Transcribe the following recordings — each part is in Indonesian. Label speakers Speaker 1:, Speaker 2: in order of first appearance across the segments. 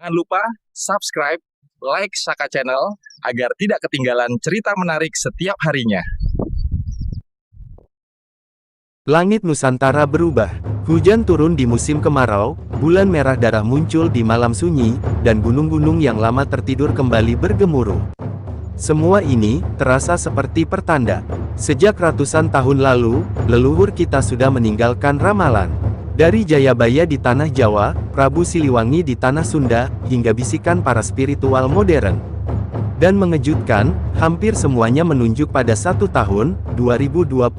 Speaker 1: Jangan lupa subscribe, like Saka Channel agar tidak ketinggalan cerita menarik setiap harinya.
Speaker 2: Langit Nusantara berubah. Hujan turun di musim kemarau, bulan merah darah muncul di malam sunyi, dan gunung-gunung yang lama tertidur kembali bergemuruh. Semua ini terasa seperti pertanda. Sejak ratusan tahun lalu, leluhur kita sudah meninggalkan ramalan. Dari Jayabaya di tanah Jawa, Prabu Siliwangi di tanah Sunda, hingga bisikan para spiritual modern. Dan mengejutkan, hampir semuanya menunjuk pada satu tahun, 2025.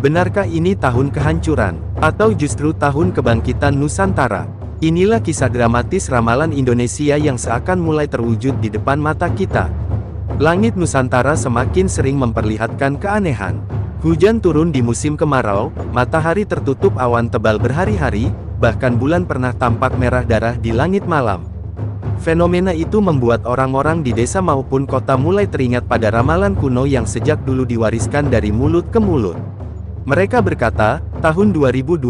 Speaker 2: Benarkah ini tahun kehancuran? Atau justru tahun kebangkitan Nusantara? Inilah kisah dramatis ramalan Indonesia yang seakan mulai terwujud di depan mata kita. Langit Nusantara semakin sering memperlihatkan keanehan. Hujan turun di musim kemarau, matahari tertutup awan tebal berhari-hari, bahkan bulan pernah tampak merah darah di langit malam. Fenomena itu membuat orang-orang di desa maupun kota mulai teringat pada ramalan kuno yang sejak dulu diwariskan dari mulut ke mulut. Mereka berkata, tahun 2025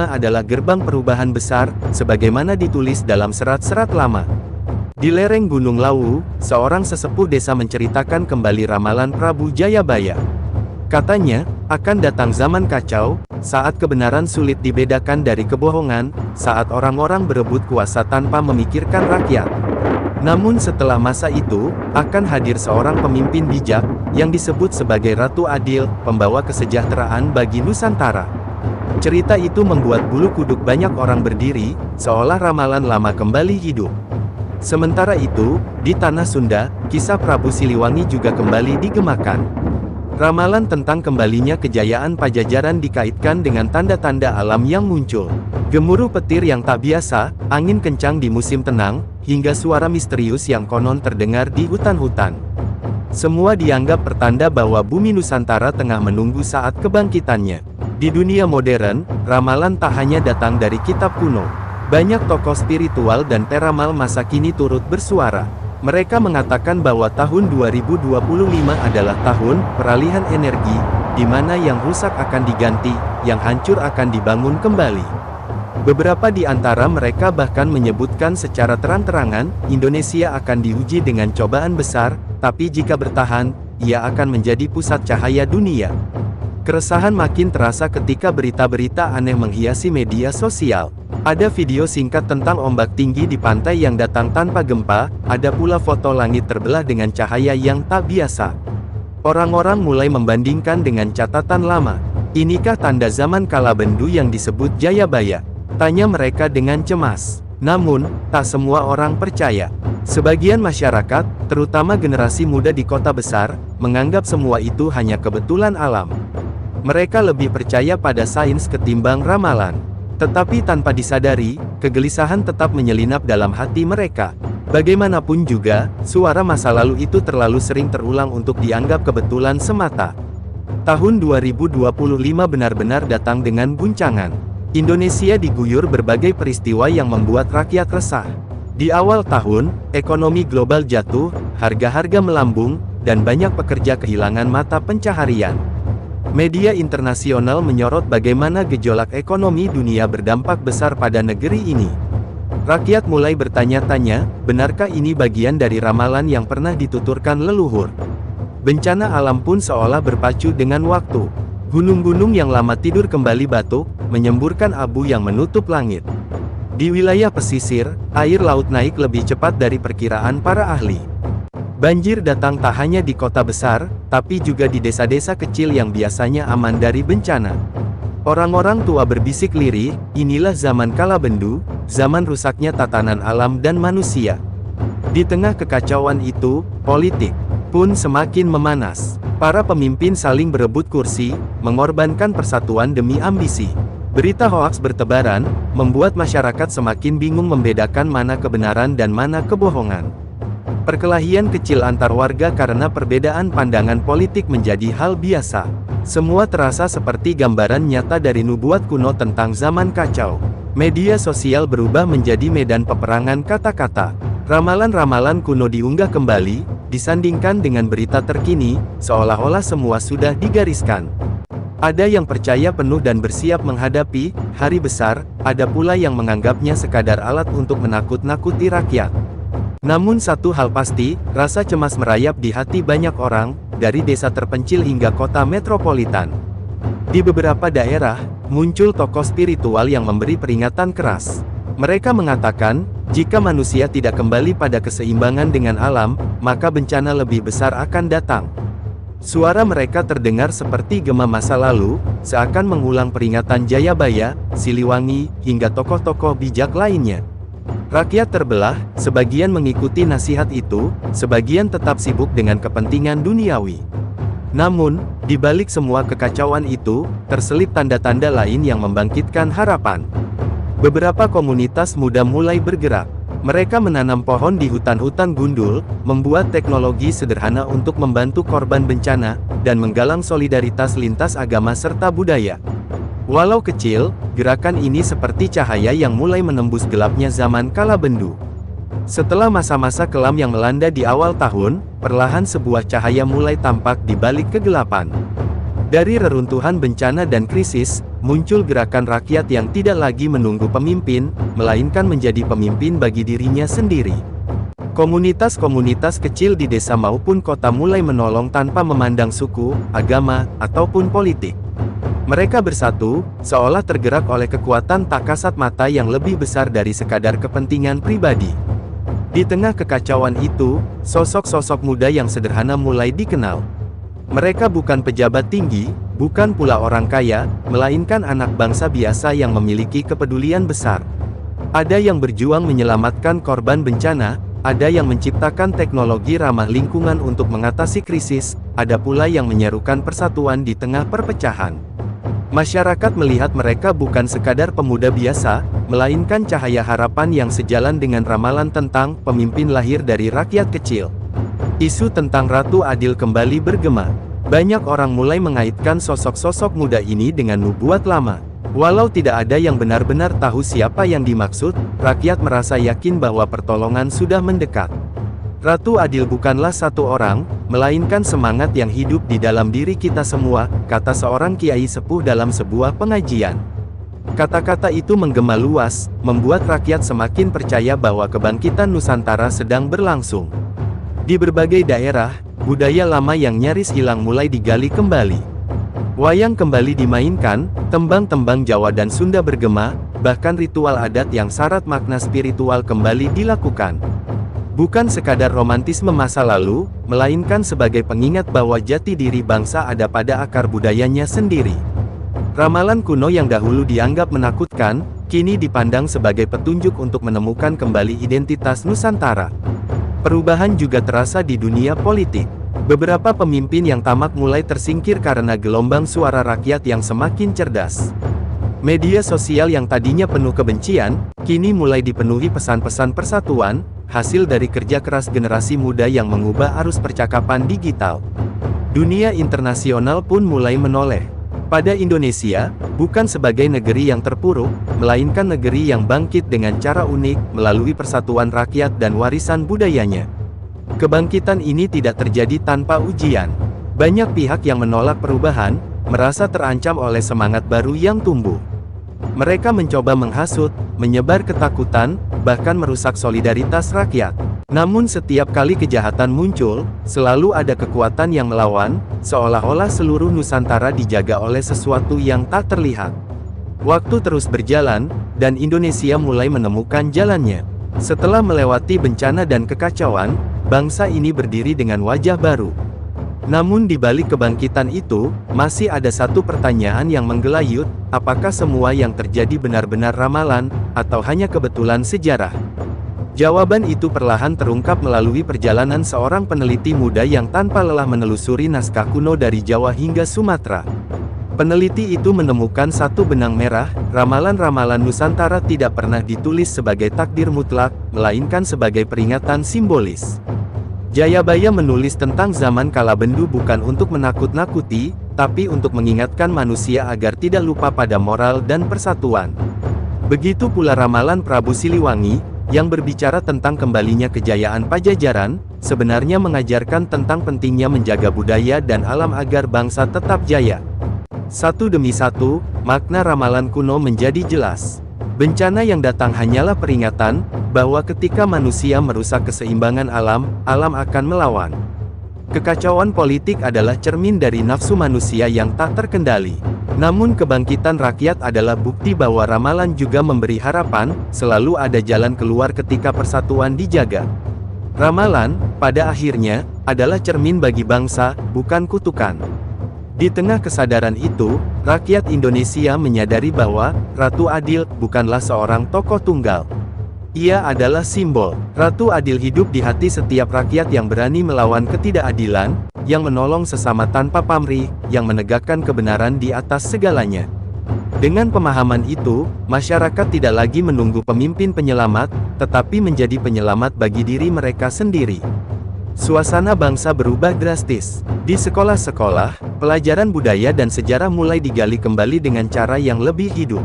Speaker 2: adalah gerbang perubahan besar, sebagaimana ditulis dalam serat-serat lama. Di lereng Gunung Lawu, seorang sesepuh desa menceritakan kembali ramalan Prabu Jayabaya. Katanya, akan datang zaman kacau, saat kebenaran sulit dibedakan dari kebohongan, saat orang-orang berebut kuasa tanpa memikirkan rakyat. Namun setelah masa itu, akan hadir seorang pemimpin bijak, yang disebut sebagai Ratu Adil, pembawa kesejahteraan bagi Nusantara. Cerita itu membuat bulu kuduk banyak orang berdiri, seolah ramalan lama kembali hidup. Sementara itu, di tanah Sunda, kisah Prabu Siliwangi juga kembali digemakan. Ramalan tentang kembalinya kejayaan Pajajaran dikaitkan dengan tanda-tanda alam yang muncul. Gemuruh petir yang tak biasa, angin kencang di musim tenang, hingga suara misterius yang konon terdengar di hutan-hutan. Semua dianggap pertanda bahwa bumi Nusantara tengah menunggu saat kebangkitannya. Di dunia modern, ramalan tak hanya datang dari kitab kuno. Banyak tokoh spiritual dan peramal masa kini turut bersuara. Mereka mengatakan bahwa tahun 2025 adalah tahun peralihan energi, di mana yang rusak akan diganti, yang hancur akan dibangun kembali. Beberapa di antara mereka bahkan menyebutkan secara terang-terangan, Indonesia akan diuji dengan cobaan besar, tapi jika bertahan, ia akan menjadi pusat cahaya dunia. Keresahan makin terasa ketika berita-berita aneh menghiasi media sosial. Ada video singkat tentang ombak tinggi di pantai yang datang tanpa gempa, ada pula foto langit terbelah dengan cahaya yang tak biasa. Orang-orang mulai membandingkan dengan catatan lama. Inikah tanda zaman kala bendu yang disebut Jayabaya? Tanya mereka dengan cemas. Namun, tak semua orang percaya. Sebagian masyarakat, terutama generasi muda di kota besar, menganggap semua itu hanya kebetulan alam. Mereka lebih percaya pada sains ketimbang ramalan. Tetapi tanpa disadari, kegelisahan tetap menyelinap dalam hati mereka. Bagaimanapun juga, suara masa lalu itu terlalu sering terulang untuk dianggap kebetulan semata. Tahun 2025 benar-benar datang dengan guncangan. Indonesia diguyur berbagai peristiwa yang membuat rakyat resah. Di awal tahun, ekonomi global jatuh, harga-harga melambung, dan banyak pekerja kehilangan mata pencaharian. Media internasional menyorot bagaimana gejolak ekonomi dunia berdampak besar pada negeri ini. Rakyat mulai bertanya-tanya, benarkah ini bagian dari ramalan yang pernah dituturkan leluhur? Bencana alam pun seolah berpacu dengan waktu. Gunung-gunung yang lama tidur kembali batuk, menyemburkan abu yang menutup langit. Di wilayah pesisir, air laut naik lebih cepat dari perkiraan para ahli. Banjir datang tak hanya di kota besar, tapi juga di desa-desa kecil yang biasanya aman dari bencana. Orang-orang tua berbisik lirih, inilah zaman kala bendu, zaman rusaknya tatanan alam dan manusia. Di tengah kekacauan itu, politik pun semakin memanas. Para pemimpin saling berebut kursi, mengorbankan persatuan demi ambisi. Berita hoaks bertebaran, membuat masyarakat semakin bingung membedakan mana kebenaran dan mana kebohongan. Perkelahian kecil antar warga karena perbedaan pandangan politik menjadi hal biasa. Semua terasa seperti gambaran nyata dari nubuat kuno tentang zaman kacau. Media sosial berubah menjadi medan peperangan kata-kata. Ramalan-ramalan kuno diunggah kembali, disandingkan dengan berita terkini, seolah-olah semua sudah digariskan. Ada yang percaya penuh dan bersiap menghadapi hari besar, ada pula yang menganggapnya sekadar alat untuk menakut-nakuti rakyat. Namun satu hal pasti, rasa cemas merayap di hati banyak orang, dari desa terpencil hingga kota metropolitan. Di beberapa daerah, muncul tokoh spiritual yang memberi peringatan keras. Mereka mengatakan, jika manusia tidak kembali pada keseimbangan dengan alam, maka bencana lebih besar akan datang. Suara mereka terdengar seperti gema masa lalu, seakan mengulang peringatan Jayabaya, Siliwangi, hingga tokoh-tokoh bijak lainnya. Rakyat terbelah, sebagian mengikuti nasihat itu, sebagian tetap sibuk dengan kepentingan duniawi. Namun, di balik semua kekacauan itu, terselip tanda-tanda lain yang membangkitkan harapan. Beberapa komunitas muda mulai bergerak. Mereka menanam pohon di hutan-hutan gundul, membuat teknologi sederhana untuk membantu korban bencana, dan menggalang solidaritas lintas agama serta budaya. Walau kecil, gerakan ini seperti cahaya yang mulai menembus gelapnya zaman kala bendu. Setelah masa-masa kelam yang melanda di awal tahun, perlahan sebuah cahaya mulai tampak di balik kegelapan. Dari reruntuhan bencana dan krisis, muncul gerakan rakyat yang tidak lagi menunggu pemimpin, melainkan menjadi pemimpin bagi dirinya sendiri. Komunitas-komunitas kecil di desa maupun kota mulai menolong tanpa memandang suku, agama, ataupun politik. Mereka bersatu, seolah tergerak oleh kekuatan tak kasat mata yang lebih besar dari sekadar kepentingan pribadi. Di tengah kekacauan itu, sosok-sosok muda yang sederhana mulai dikenal. Mereka bukan pejabat tinggi, bukan pula orang kaya, melainkan anak bangsa biasa yang memiliki kepedulian besar. Ada yang berjuang menyelamatkan korban bencana, ada yang menciptakan teknologi ramah lingkungan untuk mengatasi krisis, ada pula yang menyerukan persatuan di tengah perpecahan. Masyarakat melihat mereka bukan sekadar pemuda biasa, melainkan cahaya harapan yang sejalan dengan ramalan tentang pemimpin lahir dari rakyat kecil. Isu tentang Ratu Adil kembali bergema. Banyak orang mulai mengaitkan sosok-sosok muda ini dengan nubuat lama. Walau tidak ada yang benar-benar tahu siapa yang dimaksud, rakyat merasa yakin bahwa pertolongan sudah mendekat. Ratu Adil bukanlah satu orang, melainkan semangat yang hidup di dalam diri kita semua, kata seorang kiai sepuh dalam sebuah pengajian. Kata-kata itu menggema luas, membuat rakyat semakin percaya bahwa kebangkitan Nusantara sedang berlangsung. Di berbagai daerah, budaya lama yang nyaris hilang mulai digali kembali. Wayang kembali dimainkan, tembang-tembang Jawa dan Sunda bergema, bahkan ritual adat yang syarat makna spiritual kembali dilakukan. Bukan sekadar romantisme masa lalu, melainkan sebagai pengingat bahwa jati diri bangsa ada pada akar budayanya sendiri. Ramalan kuno yang dahulu dianggap menakutkan, kini dipandang sebagai petunjuk untuk menemukan kembali identitas Nusantara. Perubahan juga terasa di dunia politik. Beberapa pemimpin yang tamak mulai tersingkir karena gelombang suara rakyat yang semakin cerdas. Media sosial yang tadinya penuh kebencian, kini mulai dipenuhi pesan-pesan persatuan, hasil dari kerja keras generasi muda yang mengubah arus percakapan digital. Dunia internasional pun mulai menoleh pada Indonesia, bukan sebagai negeri yang terpuruk, melainkan negeri yang bangkit dengan cara unik, melalui persatuan rakyat dan warisan budayanya. Kebangkitan ini tidak terjadi tanpa ujian. Banyak pihak yang menolak perubahan, merasa terancam oleh semangat baru yang tumbuh. Mereka mencoba menghasut, menyebar ketakutan, bahkan merusak solidaritas rakyat. Namun setiap kali kejahatan muncul, selalu ada kekuatan yang melawan, seolah-olah seluruh Nusantara dijaga oleh sesuatu yang tak terlihat. Waktu terus berjalan, dan Indonesia mulai menemukan jalannya. Setelah melewati bencana dan kekacauan, bangsa ini berdiri dengan wajah baru. Namun di balik kebangkitan itu, masih ada satu pertanyaan yang menggelayut, apakah semua yang terjadi benar-benar ramalan, atau hanya kebetulan sejarah? Jawaban itu perlahan terungkap melalui perjalanan seorang peneliti muda yang tanpa lelah menelusuri naskah kuno dari Jawa hingga Sumatera. Peneliti itu menemukan satu benang merah, ramalan-ramalan Nusantara tidak pernah ditulis sebagai takdir mutlak, melainkan sebagai peringatan simbolis. Jayabaya menulis tentang zaman kala bendu bukan untuk menakut-nakuti, tapi untuk mengingatkan manusia agar tidak lupa pada moral dan persatuan. Begitu pula ramalan Prabu Siliwangi, yang berbicara tentang kembalinya kejayaan Pajajaran, sebenarnya mengajarkan tentang pentingnya menjaga budaya dan alam agar bangsa tetap jaya. Satu demi satu, makna ramalan kuno menjadi jelas. Bencana yang datang hanyalah peringatan bahwa ketika manusia merusak keseimbangan alam, alam akan melawan. Kekacauan politik adalah cermin dari nafsu manusia yang tak terkendali. Namun kebangkitan rakyat adalah bukti bahwa ramalan juga memberi harapan, selalu ada jalan keluar ketika persatuan dijaga. Ramalan, pada akhirnya, adalah cermin bagi bangsa, bukan kutukan. Di tengah kesadaran itu, rakyat Indonesia menyadari bahwa Ratu Adil bukanlah seorang tokoh tunggal. Ia adalah simbol. Ratu Adil hidup di hati setiap rakyat yang berani melawan ketidakadilan, yang menolong sesama tanpa pamrih, yang menegakkan kebenaran di atas segalanya. Dengan pemahaman itu, masyarakat tidak lagi menunggu pemimpin penyelamat, tetapi menjadi penyelamat bagi diri mereka sendiri. Suasana bangsa berubah drastis. Di sekolah-sekolah, pelajaran budaya dan sejarah mulai digali kembali dengan cara yang lebih hidup.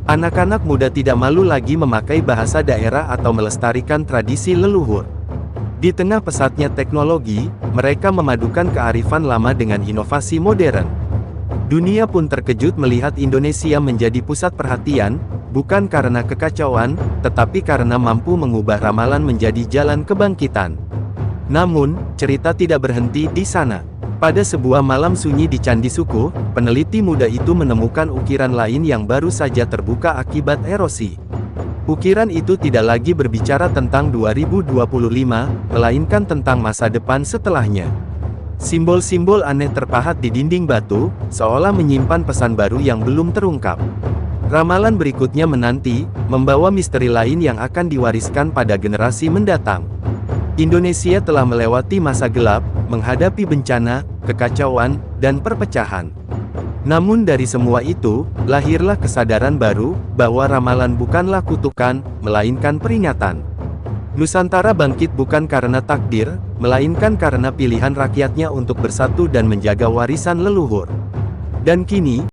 Speaker 2: Anak-anak muda tidak malu lagi memakai bahasa daerah atau melestarikan tradisi leluhur. Di tengah pesatnya teknologi, mereka memadukan kearifan lama dengan inovasi modern. Dunia pun terkejut melihat Indonesia menjadi pusat perhatian, bukan karena kekacauan, tetapi karena mampu mengubah ramalan menjadi jalan kebangkitan. Namun, cerita tidak berhenti di sana. Pada sebuah malam sunyi di Candi Suko, peneliti muda itu menemukan ukiran lain yang baru saja terbuka akibat erosi. Ukiran itu tidak lagi berbicara tentang 2025, melainkan tentang masa depan setelahnya. Simbol-simbol aneh terpahat di dinding batu, seolah menyimpan pesan baru yang belum terungkap. Ramalan berikutnya menanti, membawa misteri lain yang akan diwariskan pada generasi mendatang. Indonesia telah melewati masa gelap, menghadapi bencana, kekacauan, dan perpecahan. Namun dari semua itu, lahirlah kesadaran baru, bahwa ramalan bukanlah kutukan, melainkan peringatan. Nusantara bangkit bukan karena takdir, melainkan karena pilihan rakyatnya untuk bersatu dan menjaga warisan leluhur. Dan kini,